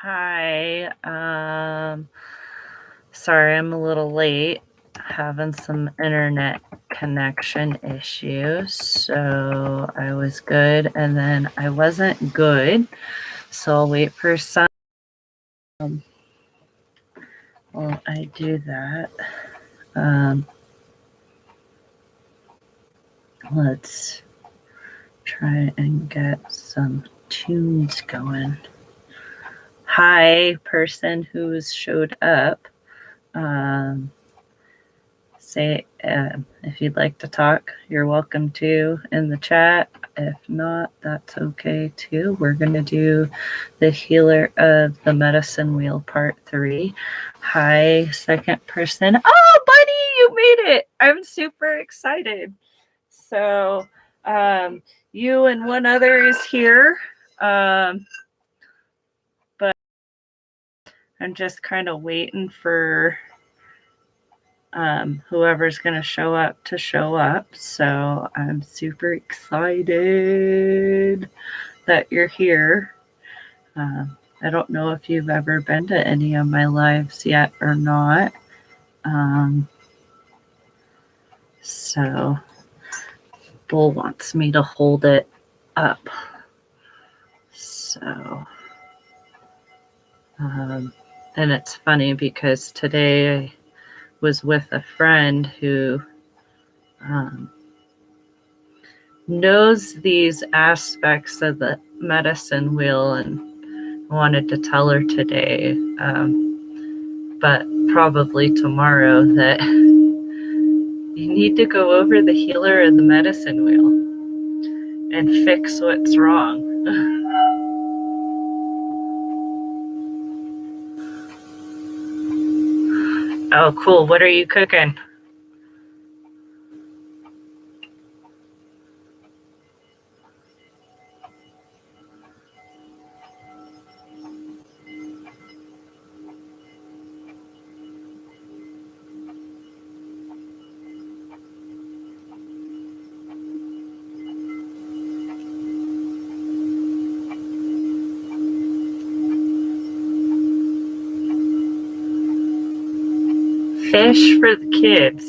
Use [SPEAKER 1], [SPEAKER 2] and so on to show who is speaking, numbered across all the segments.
[SPEAKER 1] Hi. Sorry I'm a little late. Having some internet connection issues. So I was good and then I wasn't good. So I'll wait for some. While I do that. Let's try and get some tunes going. Hi, person who's showed up. Say if you'd like to talk, you're welcome to in the chat. If not, that's okay too. We're going to do the Healer of the Medicine Wheel Part 3. Hi, second person. Oh, buddy, you made it. I'm super excited. So you and one other is here. But I'm just kind of waiting for whoever's going to show up. So I'm super excited that you're here. I don't know if you've ever been to any of my lives yet or not. So Bull wants me to hold it up. So, and it's funny because today I was with a friend who knows these aspects of the medicine wheel and wanted to tell her today, but probably tomorrow, that you need to go over the healer of the medicine wheel and fix what's wrong. Oh, cool. What are you cooking? Fish for the kids.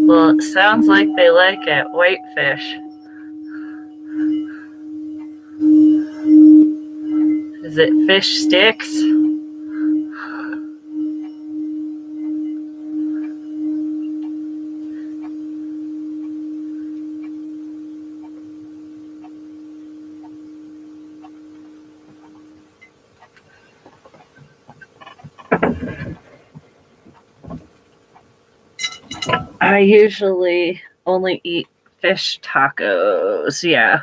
[SPEAKER 1] Well, it sounds like they like it. Whitefish. Is it fish sticks? I usually only eat fish tacos. Yeah.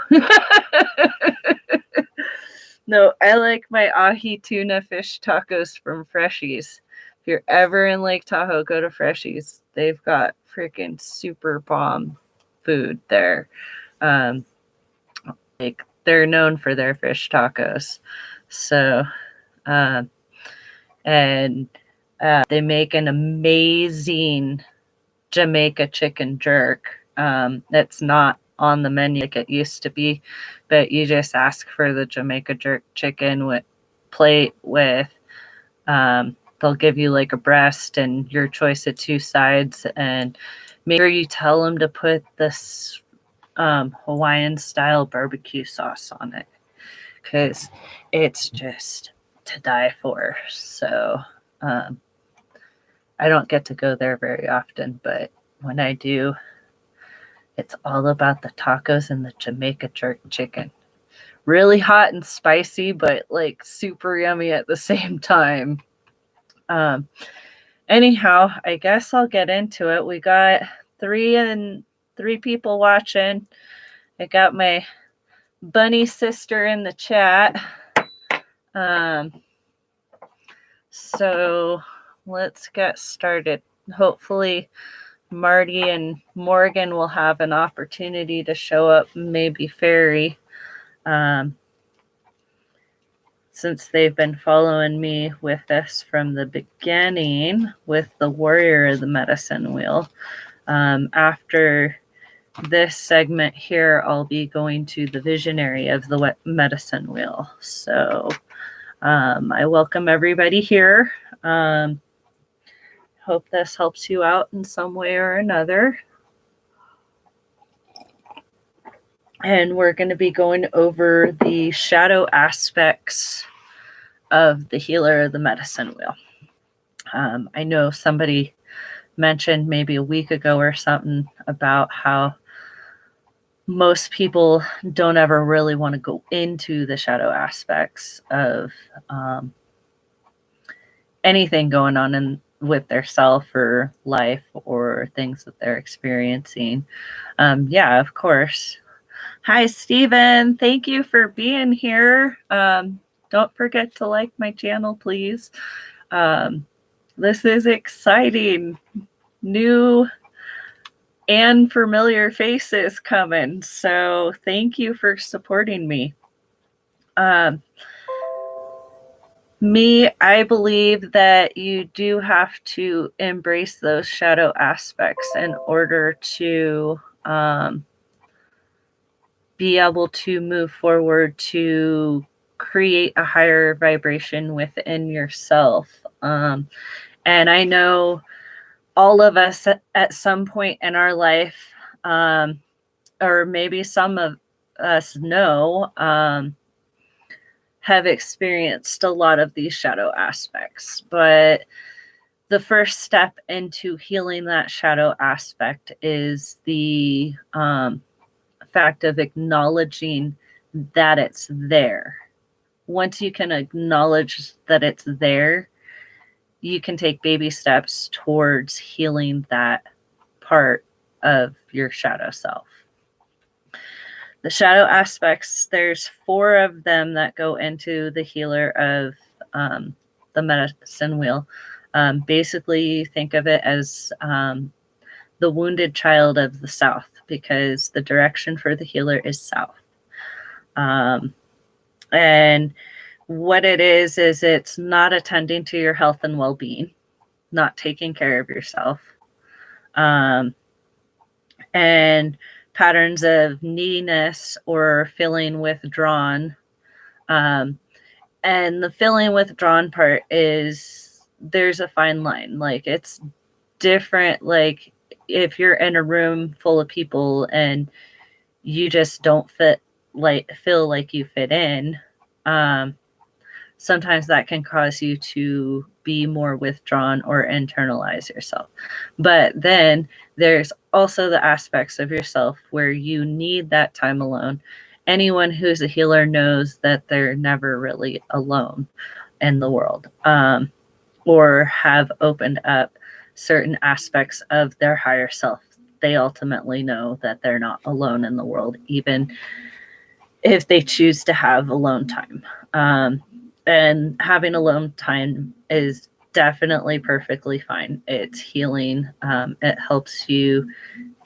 [SPEAKER 1] No, I like my ahi tuna fish tacos from Freshies. If you're ever in Lake Tahoe, go to Freshies. They've got freaking super bomb food there. Like they're known for their fish tacos. So, and they make an amazing Jamaica chicken jerk. It's not on the menu like it used to be, but you just ask for the Jamaica jerk chicken with plate with they'll give you like a breast and your choice of two sides, and make sure you tell them to put this Hawaiian style barbecue sauce on it, because it's just to die for. So I don't get to go there very often, but when I do, it's all about the tacos and the Jamaica jerk chicken. Really hot and spicy, but like super yummy at the same time. Anyhow, I guess I'll get into it. We got three people watching. I got my bunny sister in the chat. So let's get started. Hopefully Marty and Morgan will have an opportunity to show up, maybe Fairy, since they've been following me with this from the beginning with the Warrior of the Medicine Wheel. After this segment here, I'll be going to the visionary of the medicine wheel. So I welcome everybody here. Hope this helps you out in some way or another. And we're going to be going over the shadow aspects of the healer of the medicine wheel. I know somebody mentioned maybe a week ago or something about how most people don't ever really want to go into the shadow aspects of anything going on with their self or life or things that they're experiencing. Yeah, of course. Hi, Stephen. Thank you for being here. Don't forget to like my channel, please. This is exciting. New and familiar faces coming. So thank you for supporting me. I believe that you do have to embrace those shadow aspects in order to be able to move forward to create a higher vibration within yourself. And I know all of us at some point in our life, or maybe some of us know, have experienced a lot of these shadow aspects. But the first step into healing that shadow aspect is the fact of acknowledging that it's there. Once you can acknowledge that it's there, you can take baby steps towards healing that part of your shadow self. The shadow aspects, there's 4 of them that go into the healer of the medicine wheel. Basically, think of it as the wounded child of the South, because the direction for the healer is south. And what it is it's not attending to your health and well-being, not taking care of yourself, and patterns of neediness or feeling withdrawn. And the feeling withdrawn part is, there's a fine line. Like, it's different. Like, if you're in a room full of people and you just don't feel like you fit in, sometimes that can cause you to be more withdrawn or internalize yourself. But then there's also the aspects of yourself where you need that time alone. Anyone who's a healer knows that they're never really alone in the world, or have opened up certain aspects of their higher self. They ultimately know that they're not alone in the world, even if they choose to have alone time. And having alone time is definitely perfectly fine. It's healing. It helps you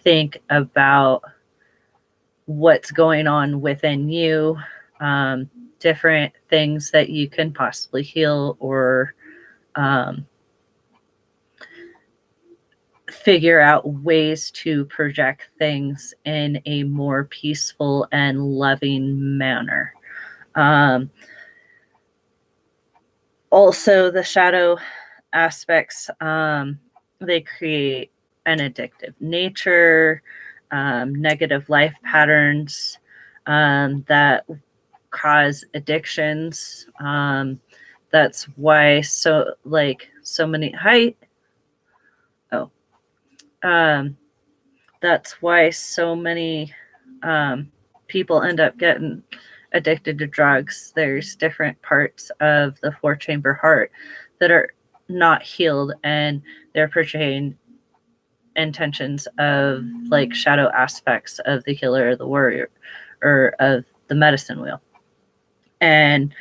[SPEAKER 1] think about what's going on within you, different things that you can possibly heal or figure out ways to project things in a more peaceful and loving manner. Also, the shadow aspects, they create an addictive nature, negative life patterns that cause addictions. That's why so many that's why so many people end up getting addicted to drugs. There's different parts of the 4-chamber heart that are not healed, and they're portraying intentions of like shadow aspects of the healer or the warrior or of the medicine wheel. And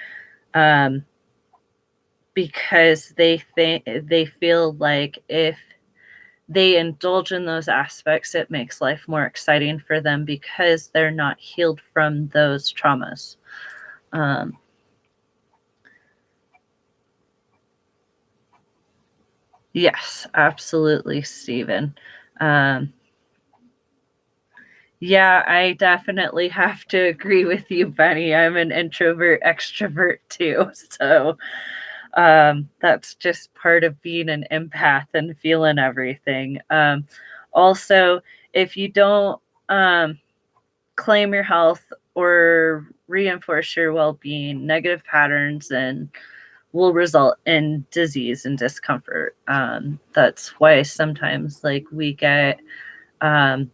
[SPEAKER 1] because they feel like if they indulge in those aspects, it makes life more exciting for them because they're not healed from those traumas. Yes, absolutely, Stephen. Yeah, I definitely have to agree with you, Bunny. I'm an introvert extrovert too. So that's just part of being an empath and feeling everything. Also, if you don't claim your health or reinforce your well being, negative patterns and will result in disease and discomfort. That's why sometimes like we get um,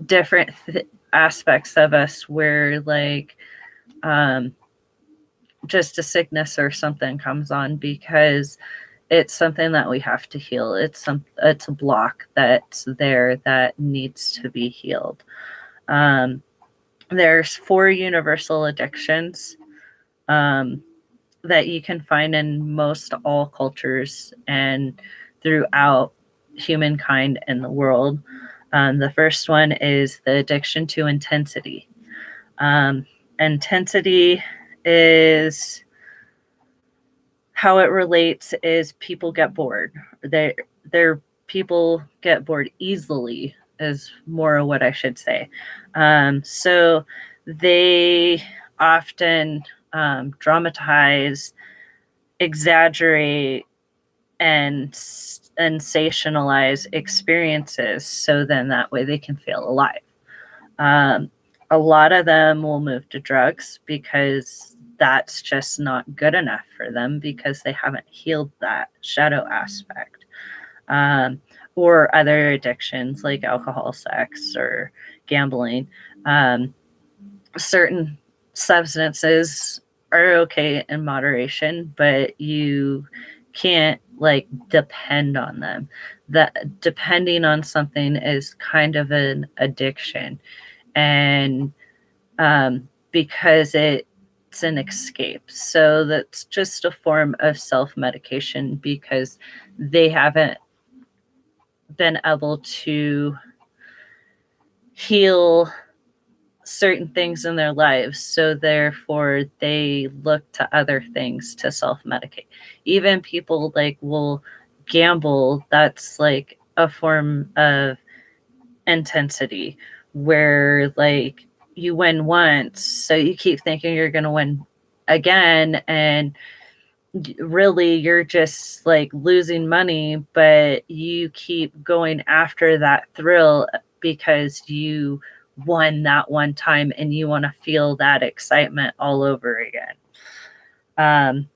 [SPEAKER 1] different aspects of us where like um, just a sickness or something comes on because it's something that we have to heal. It's a block that's there that needs to be healed. Um, there's 4 universal addictions um, that you can find in most all cultures and throughout humankind and the world. The first one is the addiction to intensity. Um, intensity is how it relates is people get bored. They're people get bored easily is more what I should say. So they often dramatize, exaggerate, and sensationalize experiences so then that way they can feel alive. Um, a lot of them will move to drugs because that's just not good enough for them because they haven't healed that shadow aspect. Um, or other addictions like alcohol, sex, or gambling. Um, certain substances are okay in moderation, but you can't like depend on them. That depending on something is kind of an addiction, and because it's an escape. So that's just a form of self medication because they haven't been able to heal certain things in their lives. So therefore, they look to other things to self medicate. Even people like will gamble, that's like a form of intensity where like you win once, so you keep thinking you're going to win again, and really you're just like losing money, but you keep going after that thrill because you won that one time and you want to feel that excitement all over again. um,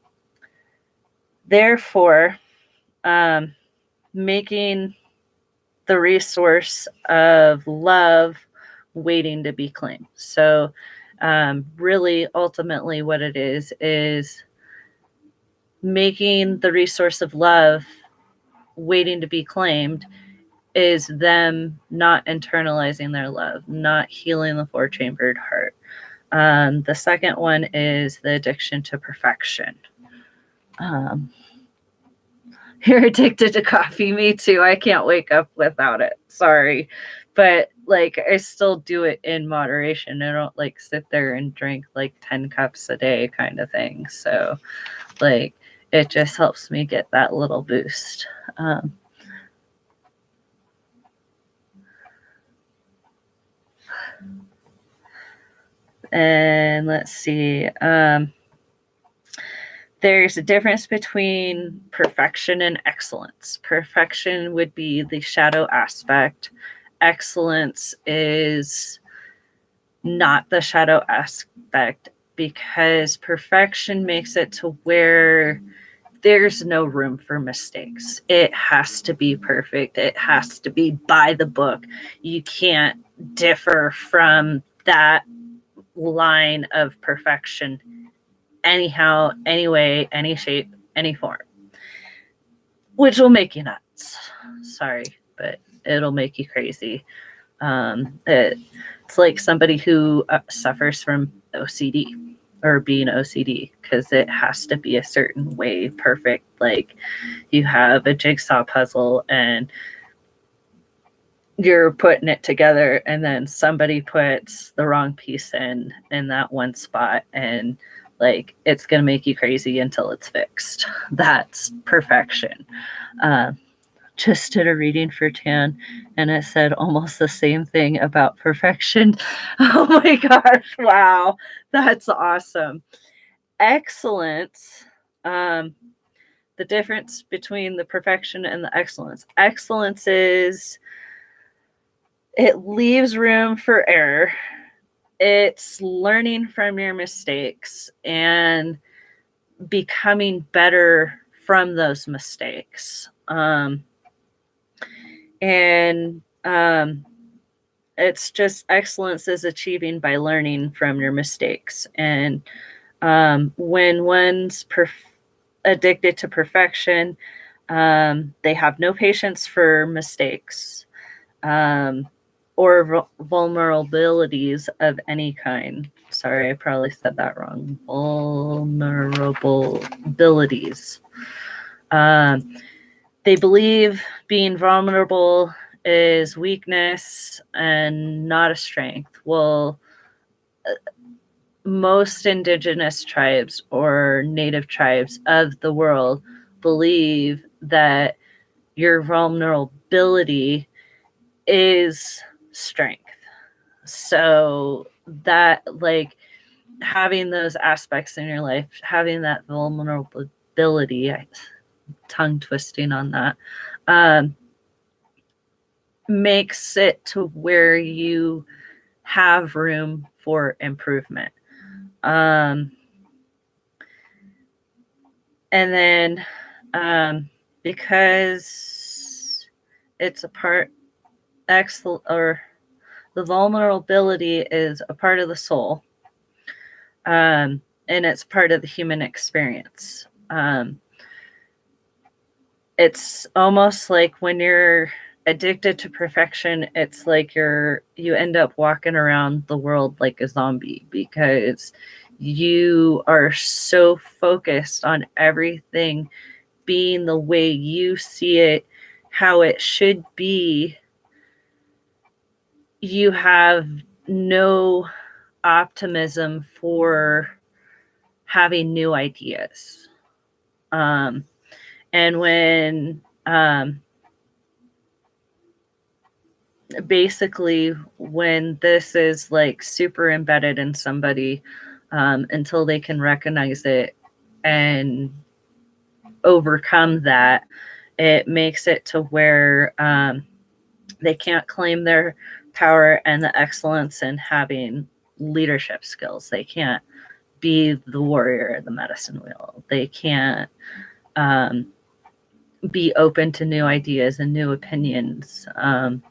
[SPEAKER 1] Therefore, um, making the resource of love waiting to be claimed. So, really, ultimately, what it is making the resource of love waiting to be claimed is them not internalizing their love, not healing the 4-chambered heart. The second one is the addiction to perfection. Um, you're addicted to coffee. Me too. I can't wake up without it. Sorry. But like I still do it in moderation. I don't like sit there and drink like 10 cups a day kind of thing. So like it just helps me get that little boost. Um, and let's see. There's a difference between perfection and excellence. Perfection would be the shadow aspect. Excellence is not the shadow aspect because perfection makes it to where there's no room for mistakes. It has to be perfect. It has to be by the book. You can't differ from that line of perfection anyhow, any way, any shape, any form, which will make you nuts. Sorry, but it'll make you crazy. It's like somebody who suffers from OCD or being OCD because it has to be a certain way perfect. Like you have a jigsaw puzzle and you're putting it together and then somebody puts the wrong piece in that one spot and like it's going to make you crazy until it's fixed. That's perfection. uh, just did a reading for Tan, and it said almost the same thing about perfection. Oh my gosh, wow. That's awesome. Excellence. The difference between the perfection and the excellence. Excellence is it leaves room for error. It's learning from your mistakes and becoming better from those mistakes. It's just excellence is achieving by learning from your mistakes. And when one's addicted to perfection, they have no patience for mistakes or vulnerabilities of any kind. Sorry, I probably said that wrong. Vulnerabilities. They believe being vulnerable is weakness and not a strength. Well, most indigenous tribes or native tribes of the world believe that your vulnerability is strength. So that, like, having those aspects in your life, having that vulnerability, tongue twisting on that, makes it to where you have room for improvement. And then because it's a part or the vulnerability is a part of the soul, and it's part of the human experience. It's almost like when you're addicted to perfection, it's like you end up walking around the world like a zombie because you are so focused on everything being the way you see it, how it should be. You have no optimism for having new ideas. And when basically when this is like super embedded in somebody, until they can recognize it and overcome that, it makes it to where they can't claim their power and the excellence in having leadership skills. They can't be the warrior at the medicine wheel. They can't be open to new ideas and new opinions. And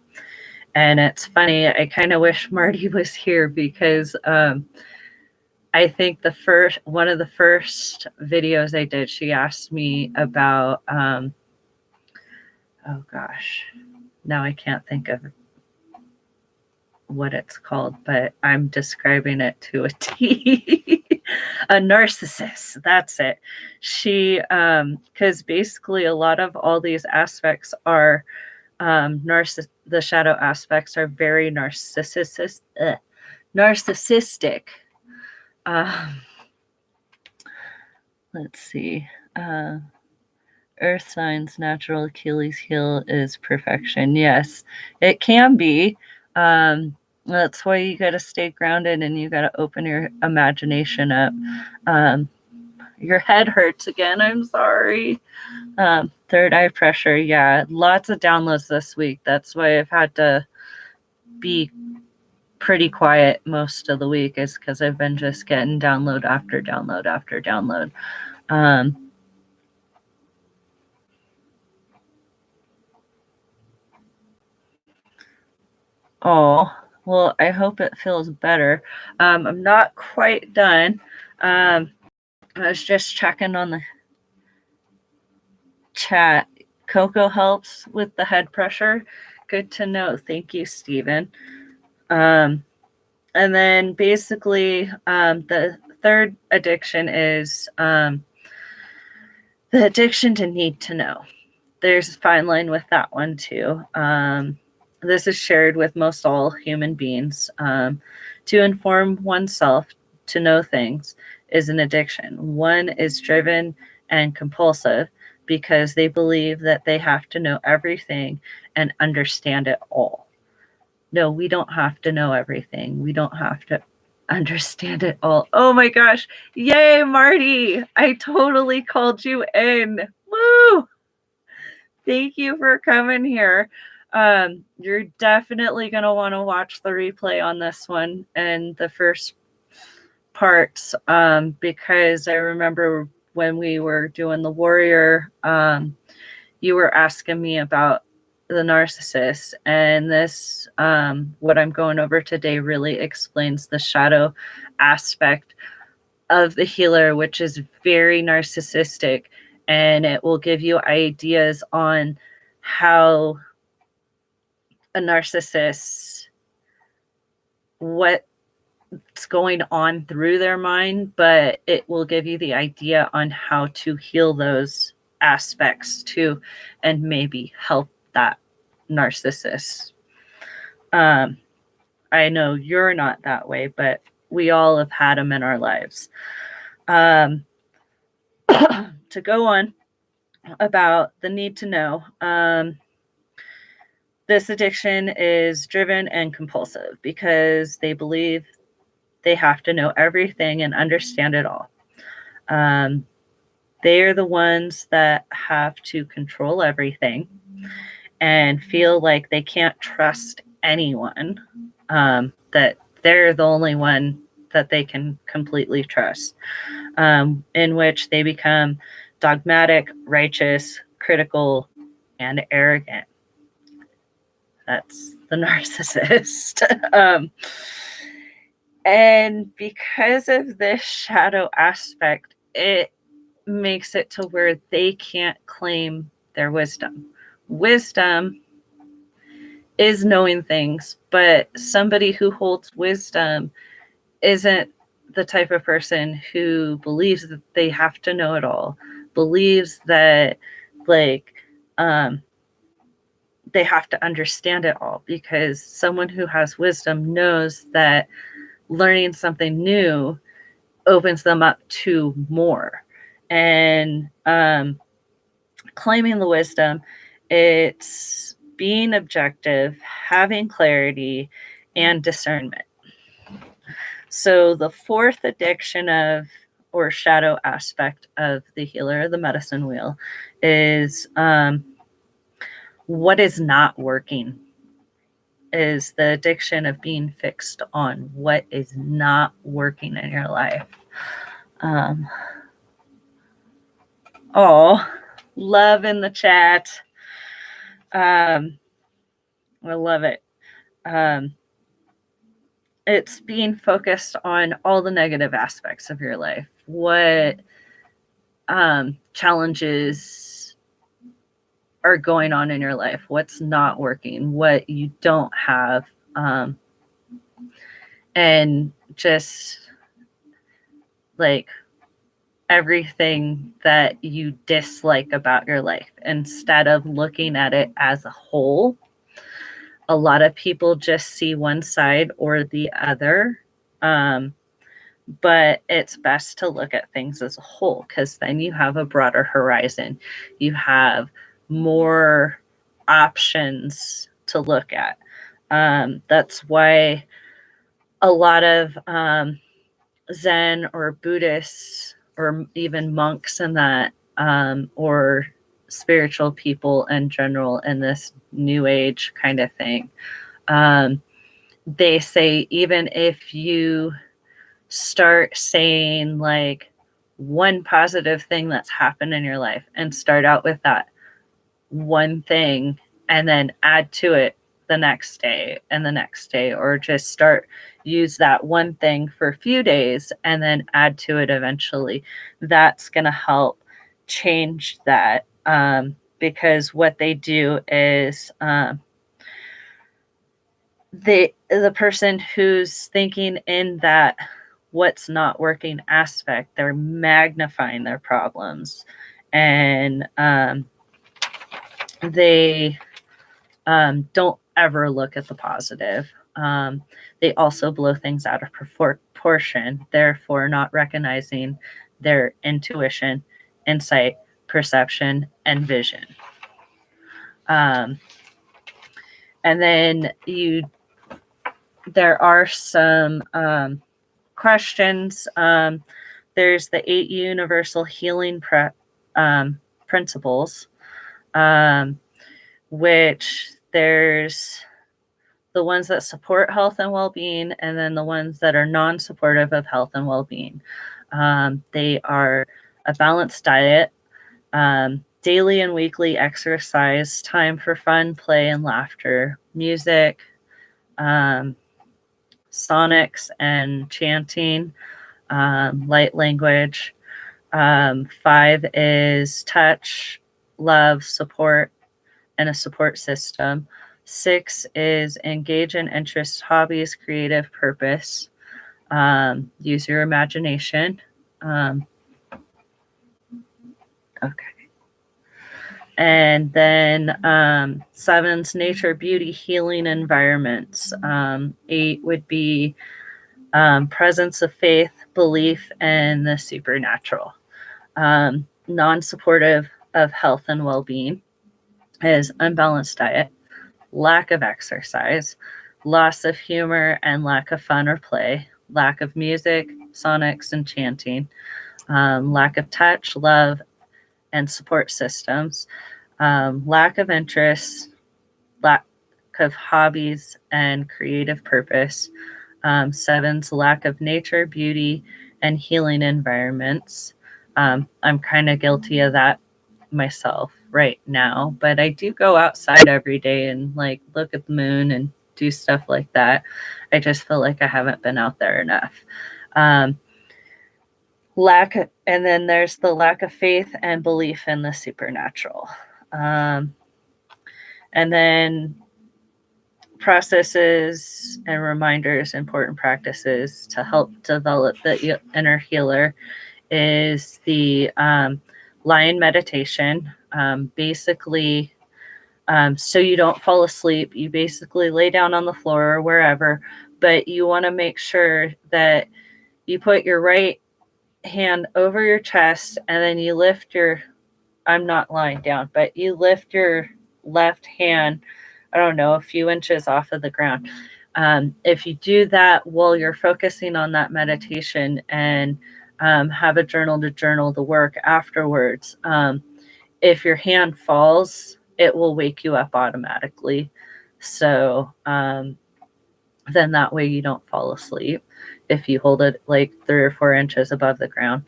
[SPEAKER 1] it's funny, I kind of wish Marty was here because I think one of the first videos I did, she asked me about, oh gosh, now I can't think of what it's called, but I'm describing it to a T. A narcissist, that's it. She, because basically a lot of all these aspects are the shadow aspects are very narcissistic. Let's see. Earth signs natural Achilles heel is perfection. Yes, it can be. That's why you got to stay grounded and you got to open your imagination up. Your head hurts again. I'm sorry. Third eye pressure. Yeah, lots of downloads this week. That's why I've had to be pretty quiet most of the week, is because I've been just getting download after download after download. Oh, well, I hope it feels better. I'm not quite done. I was just checking on the chat. Cocoa helps with the head pressure. Good to know. Thank you, Stephen. And then basically, the third addiction is the addiction to need to know. There's a fine line with that one too. This is shared with most all human beings. To inform oneself to know things is an addiction. One is driven and compulsive. because they believe that they have to know everything and understand it all. No, we don't have to know everything. We don't have to understand it all. Oh my gosh. Yay, Marty. I totally called you in. Woo! Thank you for coming here. You're definitely going to want to watch the replay on this one and the first parts, because I remember when we were doing the warrior, you were asking me about the narcissist, and this, what I'm going over today, really explains the shadow aspect of the healer, which is very narcissistic, and it will give you ideas on how a narcissist, what's going on through their mind, but it will give you the idea on how to heal those aspects too, and maybe help that narcissist. I know you're not that way, but we all have had them in our lives. To go on about the need to know, this addiction is driven and compulsive because they believe they have to know everything and understand it all. They are the ones that have to control everything and feel like they can't trust anyone, that they're the only one that they can completely trust, in which they become dogmatic, righteous, critical, and arrogant. That's the narcissist. And because of this shadow aspect, it makes it to where they can't claim their wisdom. Wisdom is knowing things, but somebody who holds wisdom isn't the type of person who believes that they have to know it all, believes that like they have to understand it all, because someone who has wisdom knows that learning something new opens them up to more. And claiming the wisdom, it's being objective, having clarity, and discernment. So the fourth addiction of, or shadow aspect of the healer, the medicine wheel, is what is not working, is the addiction of being fixed on what is not working in your life. Love in the chat. I love it. It's being focused on all the negative aspects of your life. What challenges are going on in your life? What's not working? What you don't have? And just like everything that you dislike about your life, instead of looking at it as a whole. A lot of people just see one side or the other, but it's best to look at things as a whole, because then you have a broader horizon. You have more options to look at. That's why a lot of Zen or Buddhists or even monks and that, or spiritual people in general in this new age kind of thing, they say even if you start saying like one positive thing that's happened in your life and start out with that one thing and then add to it the next day and the next day, or just use that one thing for a few days and then add to it eventually, that's going to help change that. Because what they do is the person who's thinking in that what's not working aspect, they're magnifying their problems, and they don't ever look at the positive. They also blow things out of proportion, therefore not recognizing their intuition, insight, perception, and vision. And then there are some questions. There's the 8 universal healing principles, which there's the ones that support health and well-being, and then the ones that are non-supportive of health and well-being. They are a balanced diet, daily and weekly exercise, time for fun, play, and laughter, music, sonics and chanting, light language. 5 is touch, love, support, and a support system. 6 is engage in interest, hobbies, creative purpose. Use your imagination. Okay. And then 7's nature, beauty, healing environments. 8 would be presence of faith, belief, and the supernatural. Non-supportive of health and well-being is unbalanced diet, lack of exercise, loss of humor and lack of fun or play, lack of music, sonics, and chanting, lack of touch, love, and support systems, lack of interest, lack of hobbies and creative purpose. 7's lack of nature, beauty, and healing environments. I'm kind of guilty of that myself right now, but I do go outside every day and like look at the moon and do stuff like that. I just feel like I haven't been out there enough. And then there's the lack of faith and belief in the supernatural. And then processes and reminders, important practices to help develop the inner healer is the lion meditation. Basically, so you don't fall asleep, you basically lay down on the floor or wherever, but you want to make sure that you put your right hand over your chest and then you lift I'm not lying down, but you lift your left hand, I don't know, a few inches off of the ground. If you do that while you're focusing on that meditation and have a journal to journal the work afterwards, if your hand falls, it will wake you up automatically. So then that way you don't fall asleep if you hold it like 3 or 4 inches above the ground.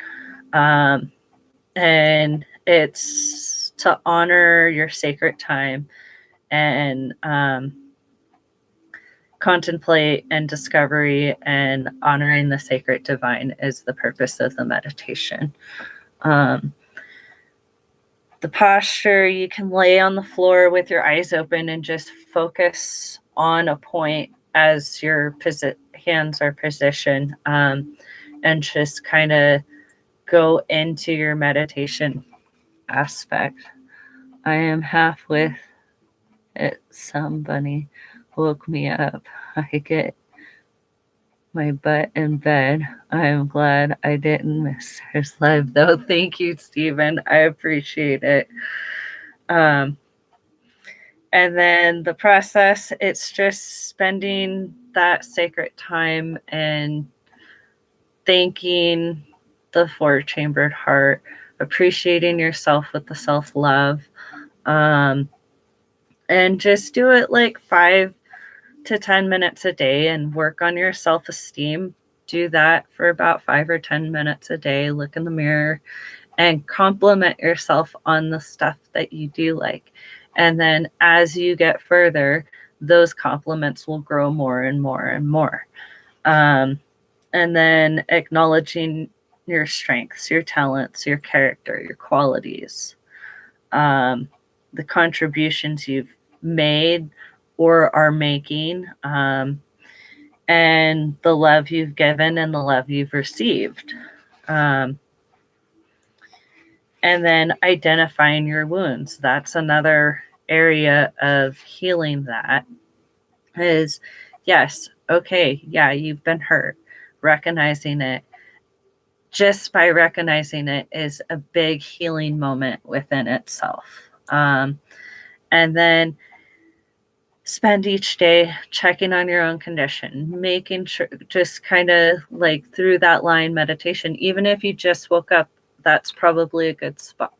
[SPEAKER 1] And it's to honor your sacred time and contemplate and discovery, and honoring the sacred divine is the purpose of the meditation. The posture, you can lay on the floor with your eyes open and just focus on a point as your hands are positioned, and just kind of go into your meditation aspect. I am half with it. Somebody woke me up. I get my butt in bed. I am glad I didn't miss his live though. Thank you, Stephen. I appreciate it. And then the process, it's just spending that sacred time and thanking the 4-chambered heart, appreciating yourself with the self-love, and just do it like 5 to 10 minutes a day and work on your self-esteem. Do that for about 5 or 10 minutes a day. Look in the mirror and compliment yourself on the stuff that you do like. And then as you get further, those compliments will grow more and more and more. And then acknowledging your strengths, your talents, your character, your qualities, the contributions you've made or are making, and the love you've given and the love you've received. And then identifying your wounds. That's another area of healing that is, yes, okay, yeah, you've been hurt, recognizing it, just by recognizing it is a big healing moment within itself. And then spend each day checking on your own condition, making sure, just kind of like through that line meditation, even if you just woke up, that's probably a good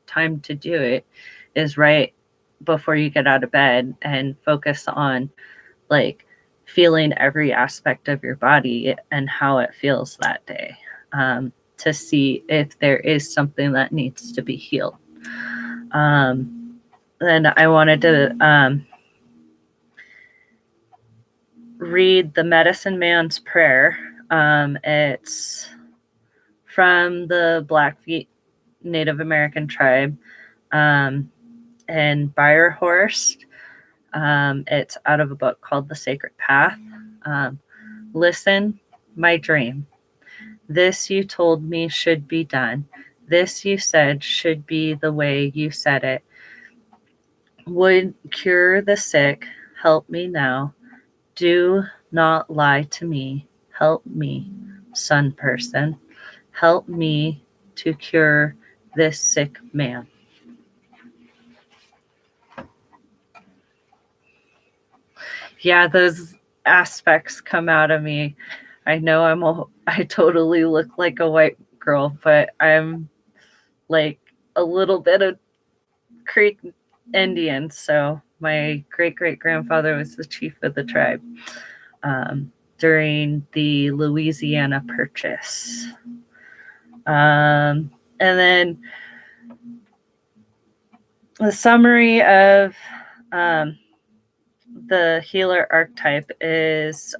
[SPEAKER 1] time to do it, is right before you get out of bed, and focus on like feeling every aspect of your body and how it feels that day, to see if there is something that needs to be healed. Then I wanted to read the Medicine Man's Prayer. It's from the Blackfeet Native American tribe in Briarhorse. It's out of a book called The Sacred Path. Listen, my dream. This you told me should be done. This you said should be the way you said it. Would cure the sick. Help me now. Do not lie to me. Help me, sun person. Help me to cure this sick man. Yeah, those aspects come out of me. I know I totally look like a white girl, but I'm like a little bit of Creek Indian. So my great-great-grandfather was the chief of the tribe during the Louisiana Purchase. And then the summary of the healer archetype is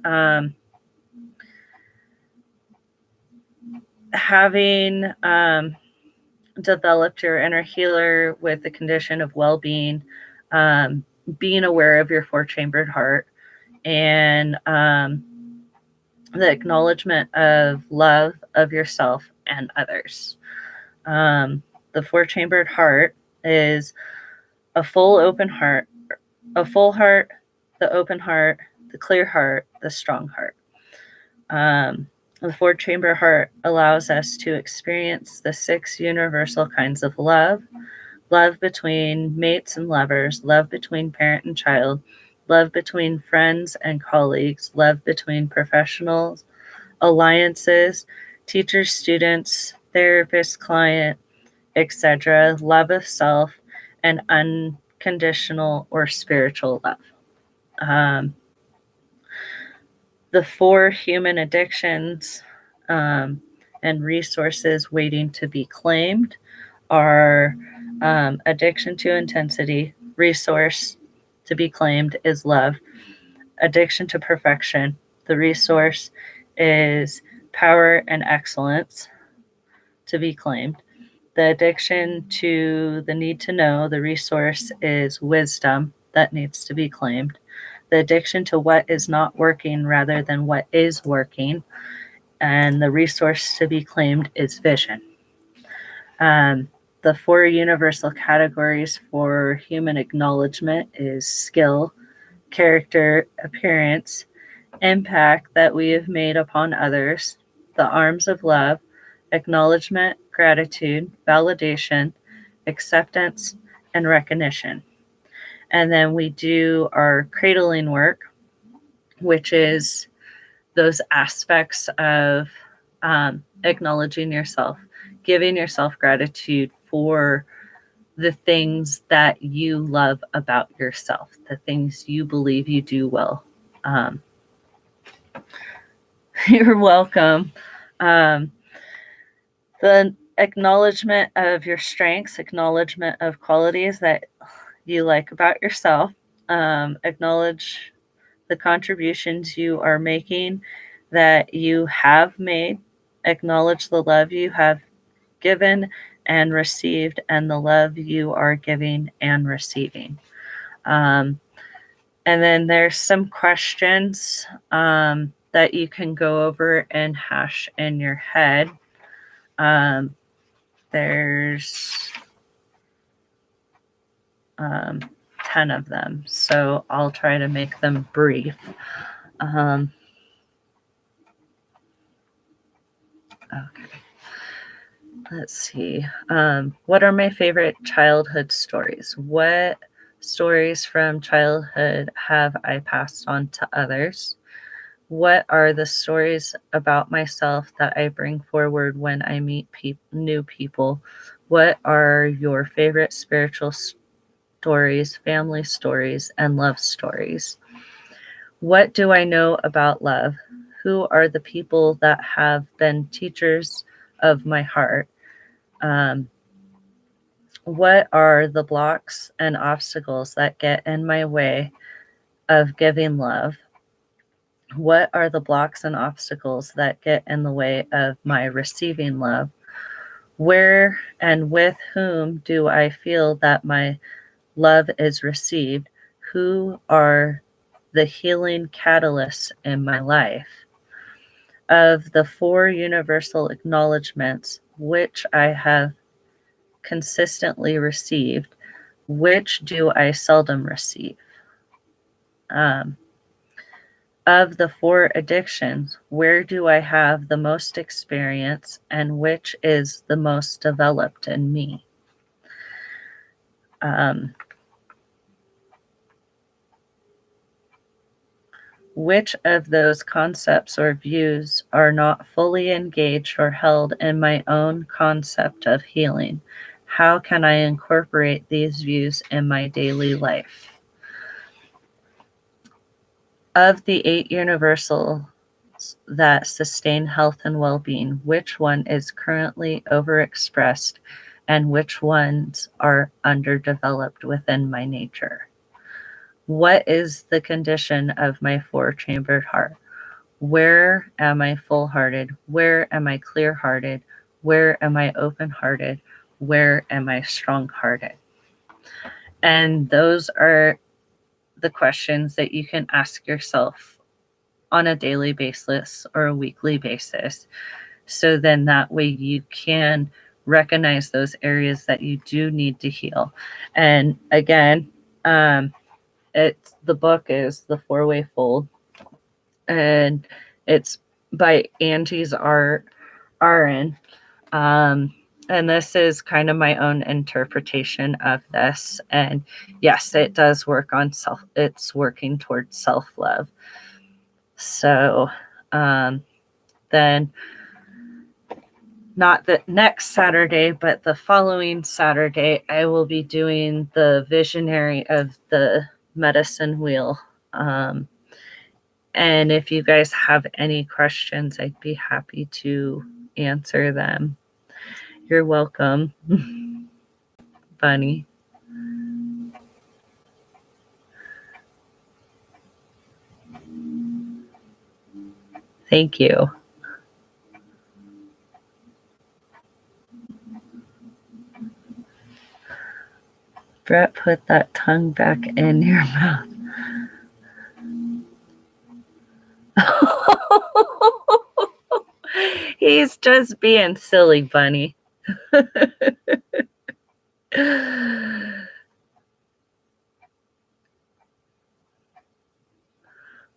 [SPEAKER 1] having developed your inner healer with the condition of well-being, being aware of your four-chambered heart, and the acknowledgement of love of yourself and others. The four-chambered heart is a full open heart, a full heart, the open heart, the clear heart, the strong heart. The four-chamber heart allows us to experience the 6 universal kinds of love: love between mates and lovers, love between parent and child, love between friends and colleagues, love between professionals, alliances, teachers, students, therapist, client, etc., love of self, and unconditional or spiritual love. The 4 human addictions and resources waiting to be claimed are addiction to intensity. Resource to be claimed is love. Addiction to perfection. The resource is power and excellence to be claimed. The addiction to the need to know. The resource is wisdom that needs to be claimed. The addiction to what is not working rather than what is working. And the resource to be claimed is vision. The 4 universal categories for human acknowledgement is skill, character, appearance, impact that we have made upon others, the arms of love, acknowledgement, gratitude, validation, acceptance, and recognition. And then we do our cradling work, which is those aspects of acknowledging yourself, giving yourself gratitude for the things that you love about yourself, the things you believe you do well. You're welcome. The acknowledgement of your strengths, acknowledgement of qualities that you like about yourself, acknowledge the contributions you are making, that you have made, acknowledge the love you have given and received, and the love you are giving and receiving. And then there's some questions that you can go over and hash in your head. There's 10 of them, so I'll try to make them brief. Okay. let's see. What are my favorite childhood stories? What stories from childhood have I passed on to others? What are the stories about myself that I bring forward when I meet new people? What are your favorite spiritual stories, family stories, and love stories? What do I know about love? Who are the people that have been teachers of my heart? Um, what are the blocks and obstacles that get in my way of giving love? What are the blocks and obstacles that get in the way of my receiving love? Where and with whom do I feel that my love is received? Who are the healing catalysts in my life? Of the four universal acknowledgments which I have consistently received, which do I seldom receive? Um, of the four addictions, where do I have the most experience and which is the most developed in me? Which of those concepts or views are not fully engaged or held in my own concept of healing? How can I incorporate these views in my daily life? Of the 8 universals that sustain health and well-being, which one is currently overexpressed and which ones are underdeveloped within my nature? What is the condition of my four-chambered heart? Where am I full-hearted? Where am I clear-hearted? Where am I open-hearted? Where am I strong-hearted? And those are the questions that you can ask yourself on a daily basis or a weekly basis. So then that way you can recognize those areas that you do need to heal. And again, the book is The Four-Way Fold, and it's by Angie's Aron. And this is kind of my own interpretation of this. And yes, it does work on it's working towards self-love. So then not the next Saturday, but the following Saturday, I will be doing the visionary of the medicine wheel. And if you guys have any questions, I'd be happy to answer them. You're welcome, Bunny. Thank you. Brett, put that tongue back in your mouth. He's just being silly, Bunny.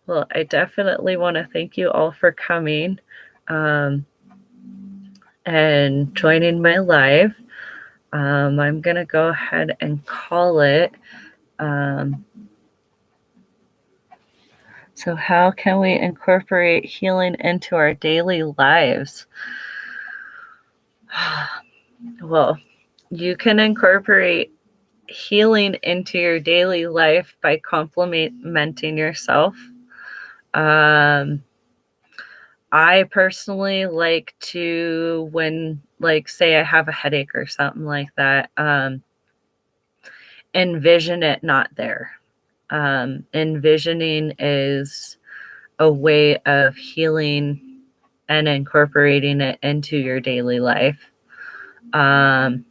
[SPEAKER 1] Well, I definitely want to thank you all for coming and joining my live. I'm going to go ahead and call it. So how can we incorporate healing into our daily lives? Well, you can incorporate healing into your daily life by complimenting yourself. I personally like to, when, like, say I have a headache or something like that, envision it not there. Envisioning is a way of healing and incorporating it into your daily life. And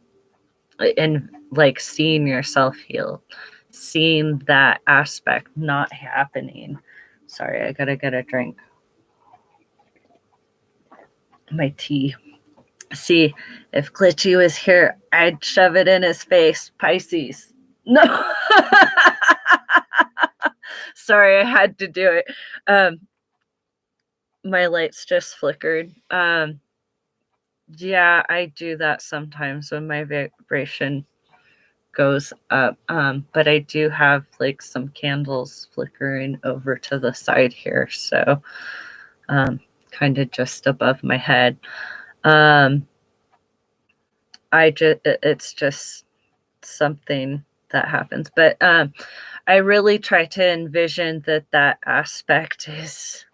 [SPEAKER 1] like seeing yourself heal, seeing that aspect not happening. Sorry, I gotta get a drink. My tea. See, if Glitchy was here, I'd shove it in his face. Pisces. No. Sorry, I had to do it. My lights just flickered. Yeah, I do that sometimes when my vibration goes up. But I do have like some candles flickering over to the side here, so kind of just above my head. It's just something that happens, but I really try to envision that aspect is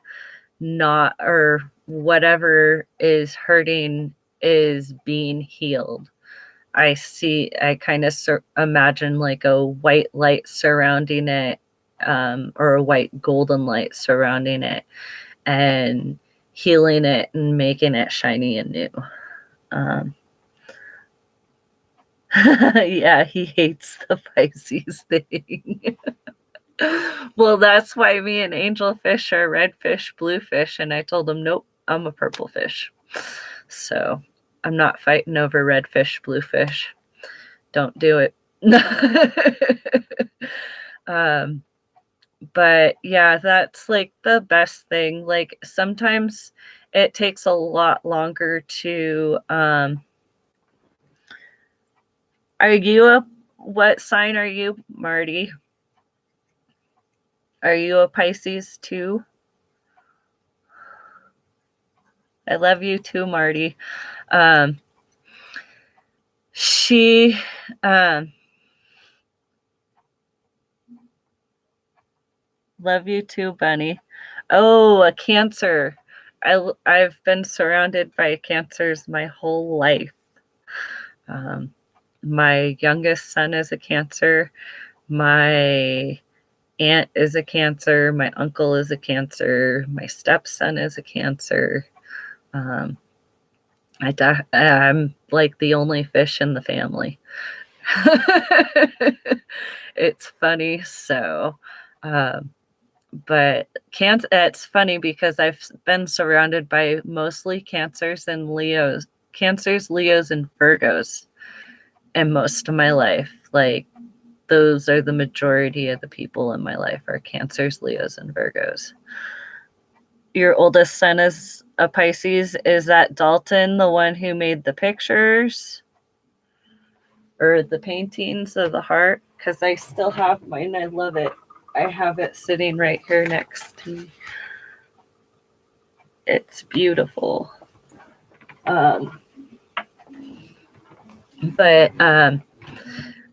[SPEAKER 1] not, or whatever is hurting is being healed. I kind of imagine like a white light surrounding it, or a white golden light surrounding it, and healing it and making it shiny and new. Um, yeah, he hates the Pisces thing. Well, that's why me and Angel Fish are red fish, blue fish, and I told him, nope, I'm a purple fish. So I'm not fighting over red fish, blue fish. Don't do it. um, but yeah, that's like the best thing. Like sometimes it takes a lot longer to what sign are you, Marty? Are you a Pisces too? I love you too, Marty. She love you too, Bunny. Oh, a Cancer. I've been surrounded by cancers my whole life. My youngest son is a Cancer. My aunt is a Cancer. My uncle is a Cancer. My stepson is a Cancer. I'm like the only fish in the family. It's funny. So, but it's funny because I've been surrounded by mostly Cancers, and Leos, and Virgos in most of my life. Like those are the majority of the people in my life are Cancers, Leos, and Virgos. Your oldest son is a Pisces. Is that Dalton, the one who made the pictures or the paintings of the heart? Because I still have mine. I love it. I have it sitting right here next to me. It's beautiful. But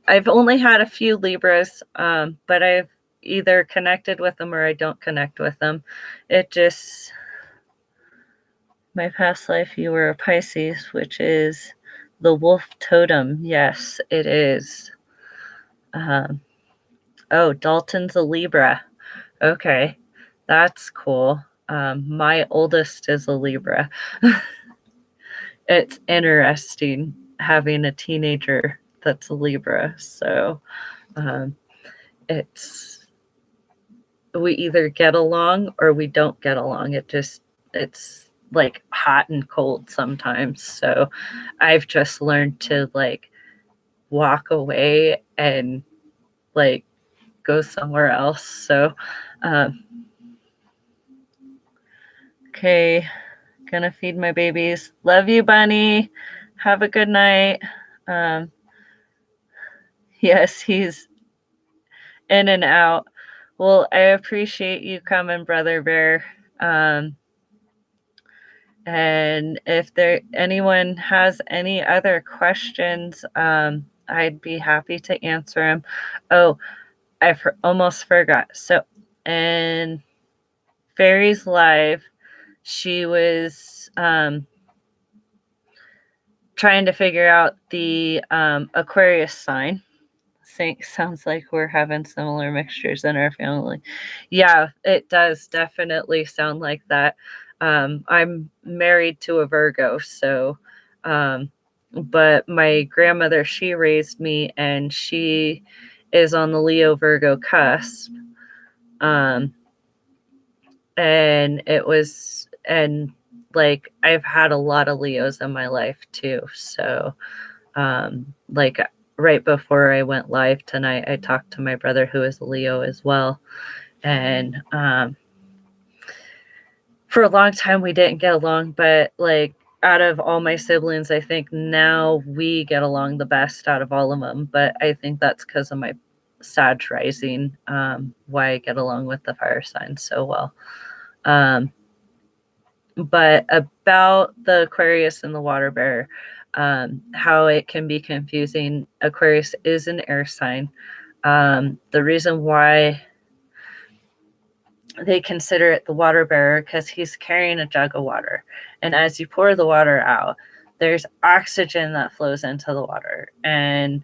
[SPEAKER 1] I've only had a few Libras, but I've either connected with them or I don't connect with them. It just, my past life, you were a Pisces, which is the wolf totem. Yes, it is. Oh, Dalton's a Libra. Okay, that's cool. My oldest is a Libra. It's interesting having a teenager that's a Libra. So it's, we either get along or we don't get along. It's like hot and cold sometimes. So I've just learned to like walk away and like go somewhere else. So okay, gonna feed my babies. Love you, Bunny. Have a good night. Yes, he's in and out. Well, I appreciate you coming, Brother Bear. And if anyone has any other questions, I'd be happy to answer them. Oh, I almost forgot. So in Fairies Live, she was trying to figure out the Aquarius sign. Sounds like we're having similar mixtures in our family. Yeah, it does definitely sound like that. I'm married to a Virgo, so but my grandmother, she raised me and she is on the Leo Virgo cusp. And like I've had a lot of Leos in my life too. So like right before I went live tonight, I talked to my brother who is a Leo as well. And for a long time we didn't get along, but like out of all my siblings, I think now we get along the best out of all of them. But I think that's because of my Sag rising, why I get along with the fire signs so well. But about the Aquarius and the water bearer, how it can be confusing. Aquarius is an air sign. The reason why they consider it the water bearer because he's carrying a jug of water. And as you pour the water out, there's oxygen that flows into the water. And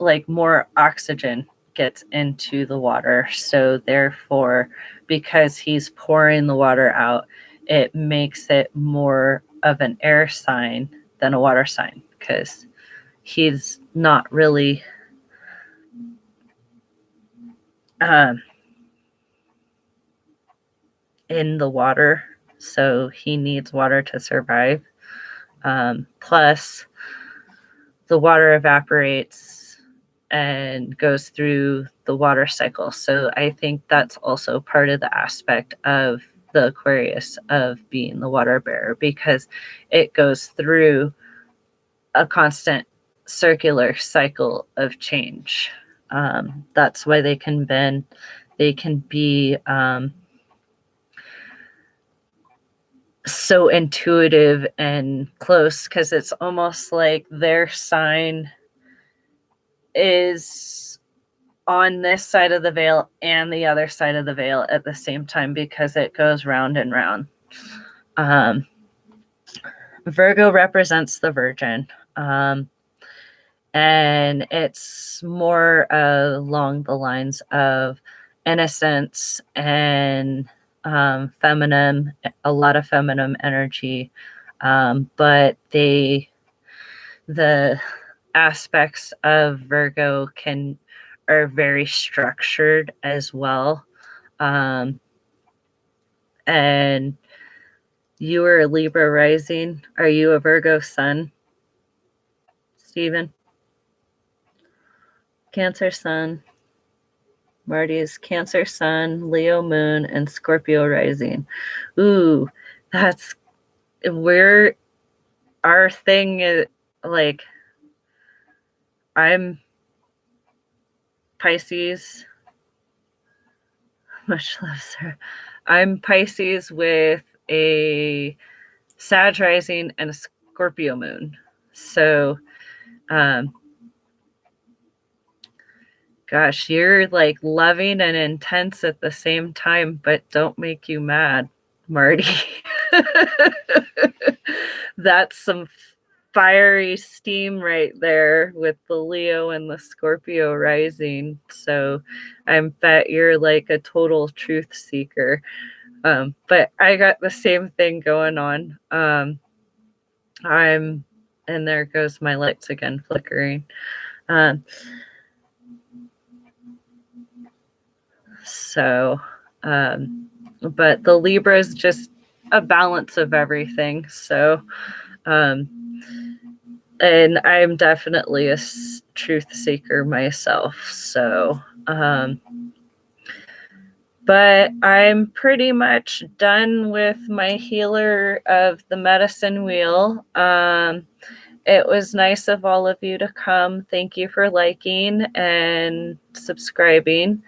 [SPEAKER 1] like more oxygen gets into the water. So therefore, because he's pouring the water out, it makes it more of an air sign than a water sign because he's not really in the water, so he needs water to survive. Plus, the water evaporates and goes through the water cycle. So I think that's also part of the aspect of the Aquarius of being the water bearer because it goes through a constant circular cycle of change. That's why they can be so intuitive and close because it's almost like their sign is on this side of the veil and the other side of the veil at the same time because it goes round and round. Virgo represents the Virgin, and it's more along the lines of innocence and feminine, a lot of feminine energy, but the aspects of Virgo are very structured as well. And you are a Libra rising. Are you a Virgo sun, Stephen? Cancer sun. Marty is Cancer sun, Leo moon, and Scorpio rising. Ooh, that's where our thing is. Like, I'm Pisces. Much love, sir. I'm Pisces with a Sag rising and a Scorpio moon. So, gosh, you're like loving and intense at the same time, but don't make you mad, Marty. That's some fiery steam right there with the Leo and the Scorpio rising. So I bet you're like a total truth seeker. But I got the same thing going on. And there goes my lights again flickering. But the Libra is just a balance of everything. So, and I'm definitely a truth seeker myself. So, but I'm pretty much done with my healer of the medicine wheel. It was nice of all of you to come. Thank you for liking and subscribing.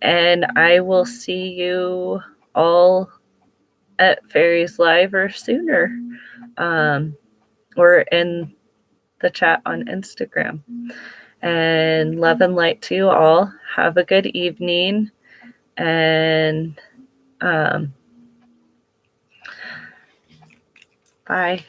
[SPEAKER 1] And I will see you all at Fairies Live or sooner, or in the chat on Instagram. And love and light to you all. Have a good evening. And bye.